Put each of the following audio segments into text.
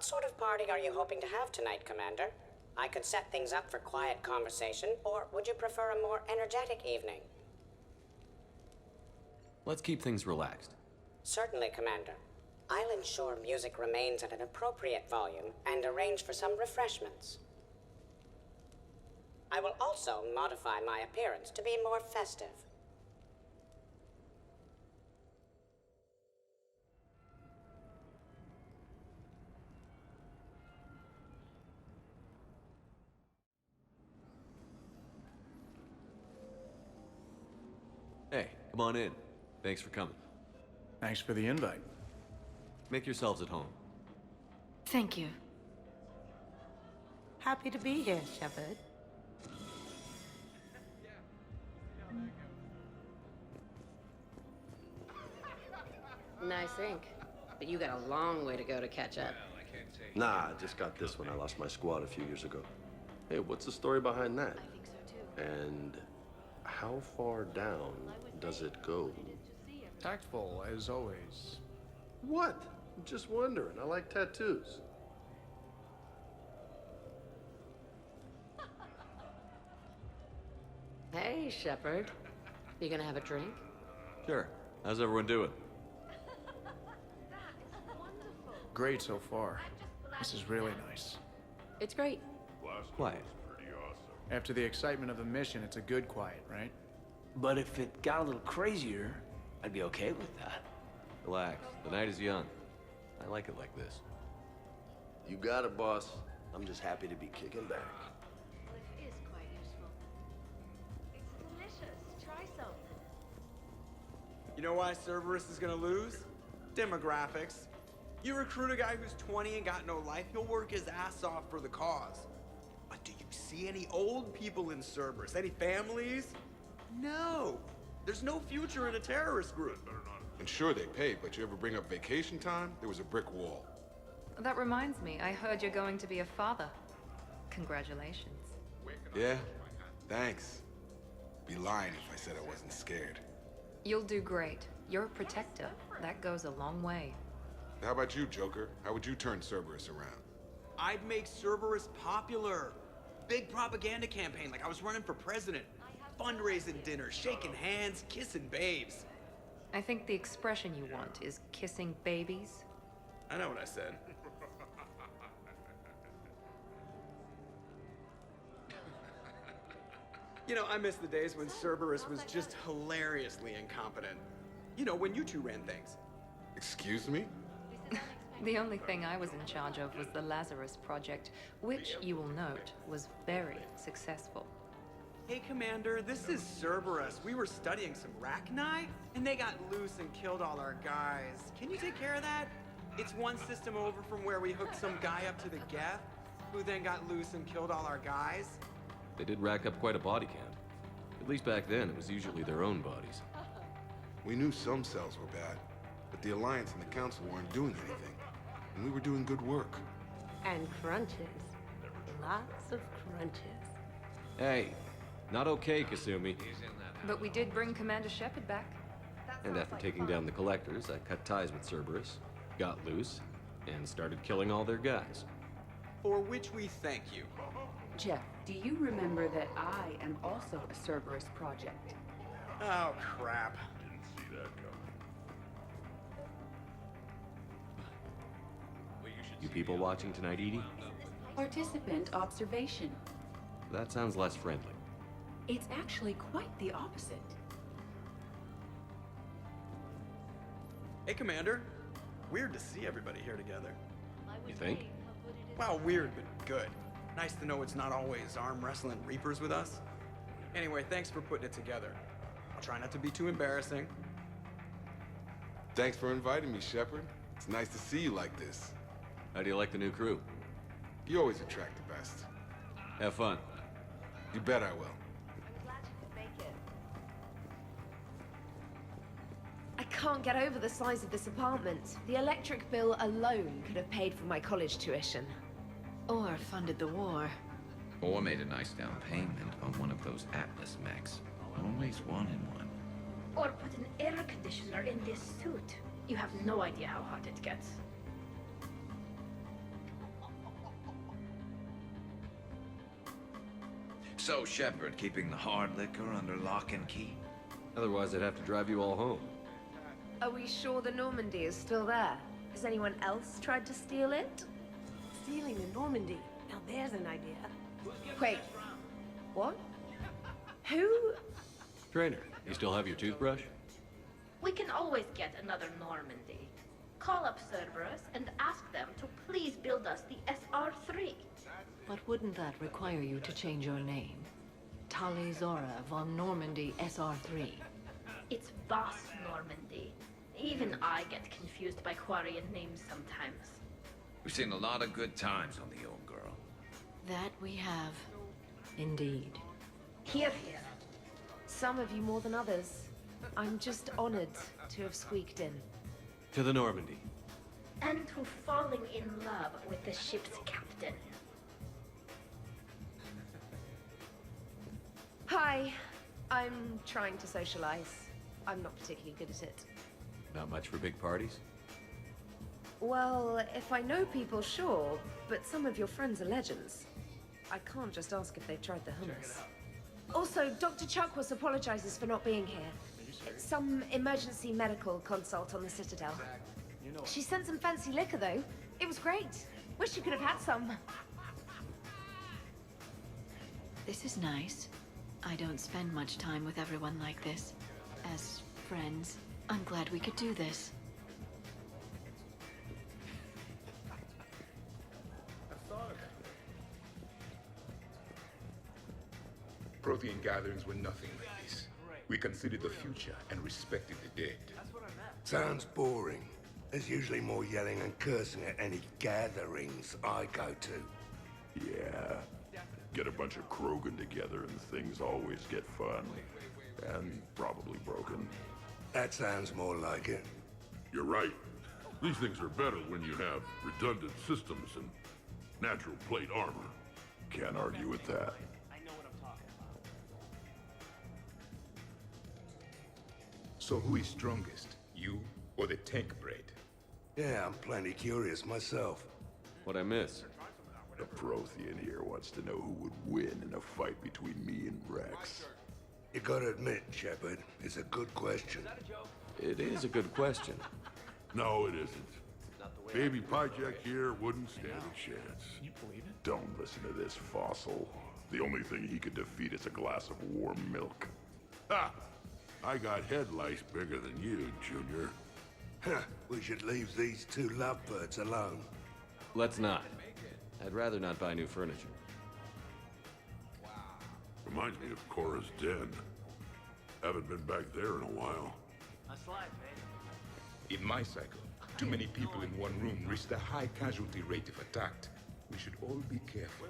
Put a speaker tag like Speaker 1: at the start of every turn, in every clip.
Speaker 1: What sort of party are you hoping to have tonight, Commander? I could set things up for quiet conversation, or would you prefer a more energetic evening?
Speaker 2: Let's keep things relaxed.
Speaker 1: Certainly, Commander. I'll ensure music remains at an appropriate volume and arrange for some refreshments. I will also modify my appearance to be more festive.
Speaker 2: Hey, come on in. Thanks for coming.
Speaker 3: Thanks for the invite.
Speaker 2: Make yourselves at home.
Speaker 4: Thank you.
Speaker 5: Happy to be here, Shepard.
Speaker 6: Nice ink. But you got a long way to go to catch up.
Speaker 7: Nah, I just got this when I lost my squad a few years ago. Hey, what's the story behind that?
Speaker 6: I think so too.
Speaker 7: And how far down does it go?
Speaker 3: Tactful, as always.
Speaker 7: What? I'm just wondering. I like tattoos.
Speaker 6: Hey, Shepard. You gonna have a drink?
Speaker 2: Sure. How's everyone doing?
Speaker 3: Great so far. This is really nice.
Speaker 6: It's great.
Speaker 2: Quiet.
Speaker 3: After the excitement of the mission, it's a good quiet, right?
Speaker 8: But if it got a little crazier, I'd be okay with that.
Speaker 2: Relax. The night is young. I like it like this.
Speaker 7: You got it, boss. I'm just happy to be kicking back.
Speaker 9: It is quite useful. It's delicious. Try some.
Speaker 10: You know why Cerberus is gonna lose? Demographics. You recruit a guy who's 20 and got no life, he'll work his ass off for the cause. But do you see any old people in Cerberus? Any families? No. There's no future in a terrorist group.
Speaker 11: And sure they pay, but you ever bring up vacation time, there was a brick wall.
Speaker 4: That reminds me, I heard you're going to be a father. Congratulations.
Speaker 11: Yeah? Thanks. Be lying if I said I wasn't scared.
Speaker 4: You'll do great. You're a protector. That goes a long way.
Speaker 11: How about you, Joker? How would you turn Cerberus around?
Speaker 10: I'd make Cerberus popular. Big propaganda campaign like I was running for president. Fundraising dinners, shaking hands, kissing babes.
Speaker 4: I think the expression you want is kissing babies.
Speaker 10: I know what I said. You know, I miss the days when Cerberus was just hilariously incompetent. You know, when you two ran things.
Speaker 11: Excuse me?
Speaker 4: The only thing I was in charge of was the Lazarus Project, which, you will note, was very successful.
Speaker 10: Hey, Commander, this is Cerberus. We were studying some Rachni, and they got loose and killed all our guys. Can you take care of that? It's one system over from where we hooked some guy up to the Geth, who then got loose and killed all our guys.
Speaker 2: They did rack up quite a body count. At least back then, it was usually their own bodies.
Speaker 11: We knew some cells were bad, but the Alliance and the Council weren't doing anything. And we were doing good work.
Speaker 5: And crunches. Lots of crunches.
Speaker 2: Hey, not okay, Kasumi.
Speaker 4: But we did bring Commander Shepard back.
Speaker 2: And after taking down the Collectors, I cut ties with Cerberus, got loose, and started killing all their guys.
Speaker 10: For which we thank you.
Speaker 12: Jeff, do you remember that I am also a Cerberus project?
Speaker 10: Oh, crap.
Speaker 2: You people watching tonight, Edie?
Speaker 12: Participant observation.
Speaker 2: That sounds less friendly.
Speaker 12: It's actually quite the opposite.
Speaker 10: Hey, Commander. Weird to see everybody here together.
Speaker 2: You think?
Speaker 10: Well, weird, but good. Nice to know it's not always arm wrestling Reapers with us. Anyway, thanks for putting it together. I'll try not to be too embarrassing.
Speaker 11: Thanks for inviting me, Shepard. It's nice to see you like this.
Speaker 2: How do you like the new crew?
Speaker 11: You always attract the best.
Speaker 2: Have fun.
Speaker 11: You bet I will.
Speaker 9: I'm glad you could make it.
Speaker 13: I can't get over the size of this apartment. The electric bill alone could have paid for my college tuition.
Speaker 4: Or funded the war.
Speaker 14: Or made a nice down payment on one of those Atlas mechs. Always wanted one.
Speaker 9: Or put an air conditioner in this suit. You have no idea how hot it gets.
Speaker 14: So, Shepard, keeping the hard liquor under lock and key?
Speaker 2: Otherwise, I'd have to drive you all home.
Speaker 13: Are we sure the Normandy is still there? Has anyone else tried to steal it?
Speaker 5: Stealing the Normandy. Now there's an idea.
Speaker 13: Wait. What? Who?
Speaker 2: Trainer, you still have your toothbrush?
Speaker 9: We can always get another Normandy. Call up Cerberus and ask them to please build us the SR-3.
Speaker 15: But wouldn't that require you to change your name? Tali Zora von Normandy SR3.
Speaker 9: It's Boss Normandy. Even I get confused by Quarian names sometimes.
Speaker 14: We've seen a lot of good times on the old girl.
Speaker 15: That we have. Indeed.
Speaker 13: Here. Some of you more than others. I'm just honored to have squeaked in.
Speaker 2: To the Normandy.
Speaker 9: And to falling in love with the ship's captain.
Speaker 13: Hi. I'm trying to socialize. I'm not particularly good at it.
Speaker 2: Not much for big parties?
Speaker 13: Well, if I know people, sure, but some of your friends are legends. I can't just ask if they've tried the hummus. Also, Dr. Chuckwas apologizes for not being here. It's some emergency medical consult on the Citadel. She sent some fancy liquor, though. It was great. Wish you could have had some.
Speaker 15: This is nice. I don't spend much time with everyone like this. As friends, I'm glad we could do this.
Speaker 16: Protean gatherings were nothing like this. We considered the future and respected the dead.
Speaker 17: Sounds boring. There's usually more yelling and cursing at any gatherings I go to.
Speaker 18: Yeah. Get a bunch of Krogan together and things always get fun. And probably broken.
Speaker 17: That sounds more like it.
Speaker 18: You're right. These things are better when you have redundant systems and natural plate armor. Can't argue with that.
Speaker 16: So who is strongest, you or the tank braid?
Speaker 17: Yeah, I'm plenty curious myself.
Speaker 2: What'd I miss?
Speaker 18: The Prothean here wants to know who would win in a fight between me and Rex.
Speaker 17: You gotta admit, Shepard, it's a good question.
Speaker 2: It is a good question.
Speaker 18: No, it isn't. Baby Pyjak here wouldn't stand a chance. Can you believe it? Don't listen to this fossil. The only thing he could defeat is a glass of warm milk. Ha! I got head lice bigger than you, Junior.
Speaker 17: Huh, we should leave these two lovebirds alone.
Speaker 2: Let's not. I'd rather not buy new furniture.
Speaker 18: Reminds me of Cora's den. Haven't been back there in a while.
Speaker 16: In my cycle, too many people in one room risked a high casualty rate if attacked. We should all be careful.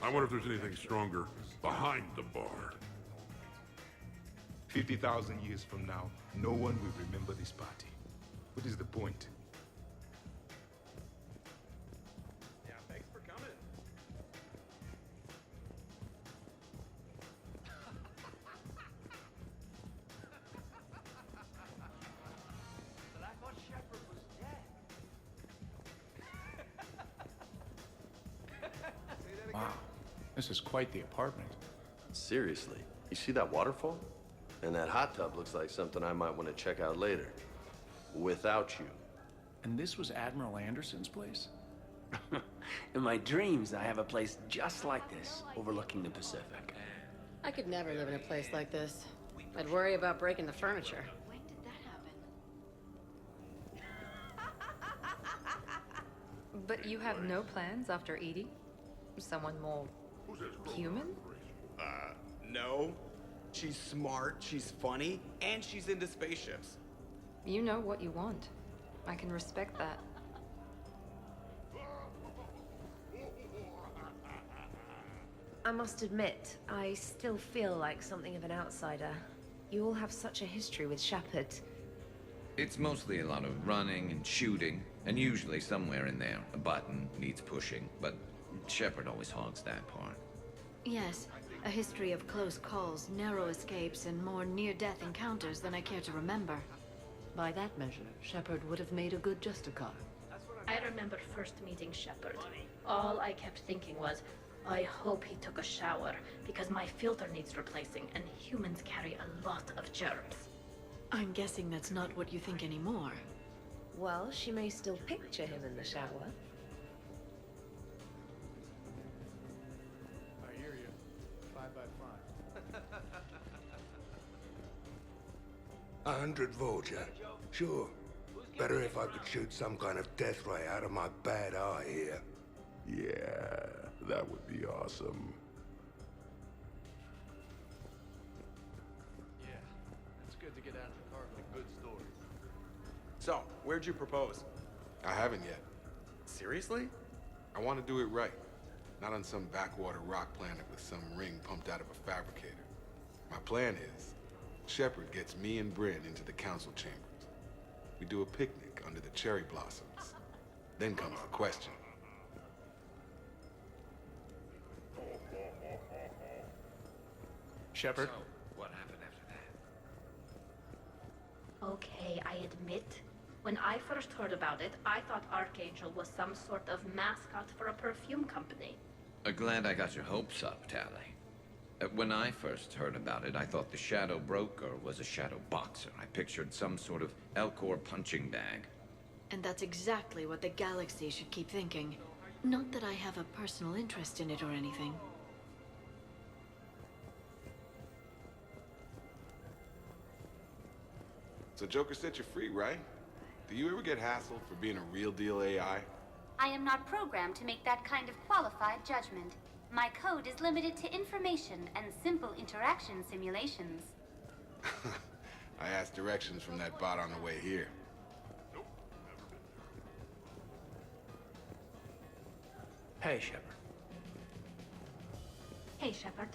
Speaker 18: I wonder if there's anything stronger behind the bar.
Speaker 16: 50,000 years from now, no one will remember this party. What is the point?
Speaker 10: Yeah, thanks for coming.
Speaker 8: But I thought Shepard was dead.
Speaker 3: Wow, this is quite the apartment.
Speaker 7: Seriously, you see that waterfall? And that hot tub looks like something I might want to check out later. Without you.
Speaker 3: And this was Admiral Anderson's place?
Speaker 8: In my dreams, I have a place just like this, overlooking the Pacific.
Speaker 6: I could never live in a place like this. I'd worry about breaking the furniture.
Speaker 15: When did that happen?
Speaker 4: But you have no plans after Edie? Someone more human?
Speaker 10: No. She's smart, she's funny, and she's into spaceships.
Speaker 4: You know what you want. I can respect that.
Speaker 13: I must admit, I still feel like something of an outsider. You all have such a history with Shepard.
Speaker 14: It's mostly a lot of running and shooting, and usually somewhere in there, a button needs pushing, but Shepard always hogs that part.
Speaker 15: Yes, a history of close calls, narrow escapes, and more near-death encounters than I care to remember. By that measure, Shepard would have made a good Justicar.
Speaker 9: I remember first meeting Shepard. All I kept thinking was, I hope he took a shower, because my filter needs replacing, and humans carry a lot of germs.
Speaker 15: I'm guessing that's not what you think anymore.
Speaker 13: Well, she may still picture him in the shower.
Speaker 3: I hear you. 5 by 5.
Speaker 17: 100 Vorja. Sure. Better if I could shoot some kind of death ray out of my bad eye here.
Speaker 18: Yeah, that would be awesome.
Speaker 3: Yeah, it's good to get out of the car with a good story.
Speaker 10: So, where'd you propose?
Speaker 11: I haven't yet.
Speaker 10: Seriously?
Speaker 11: I want to do it right. Not on some backwater rock planet with some ring pumped out of a fabricator. My plan is, Shepard gets me and Bryn into the council chambers. We do a picnic under the cherry blossoms. Then comes the question.
Speaker 3: Shepard?
Speaker 14: So, what happened after that?
Speaker 9: Okay, I admit, when I first heard about it, I thought Archangel was some sort of mascot for a perfume company.
Speaker 14: Glad I got your hopes up, Tally. When I first heard about it, I thought the Shadow Broker was a Shadow Boxer. I pictured some sort of Elcor punching bag.
Speaker 15: And that's exactly what the galaxy should keep thinking. Not that I have a personal interest in it or anything.
Speaker 11: So Joker set you free, right? Do you ever get hassled for being a real deal AI?
Speaker 19: I am not programmed to make that kind of qualified judgment. My code is limited to information and simple interaction simulations.
Speaker 11: I asked directions from that bot on the way here.
Speaker 8: Hey, Shepard.
Speaker 9: Hey, Shepard.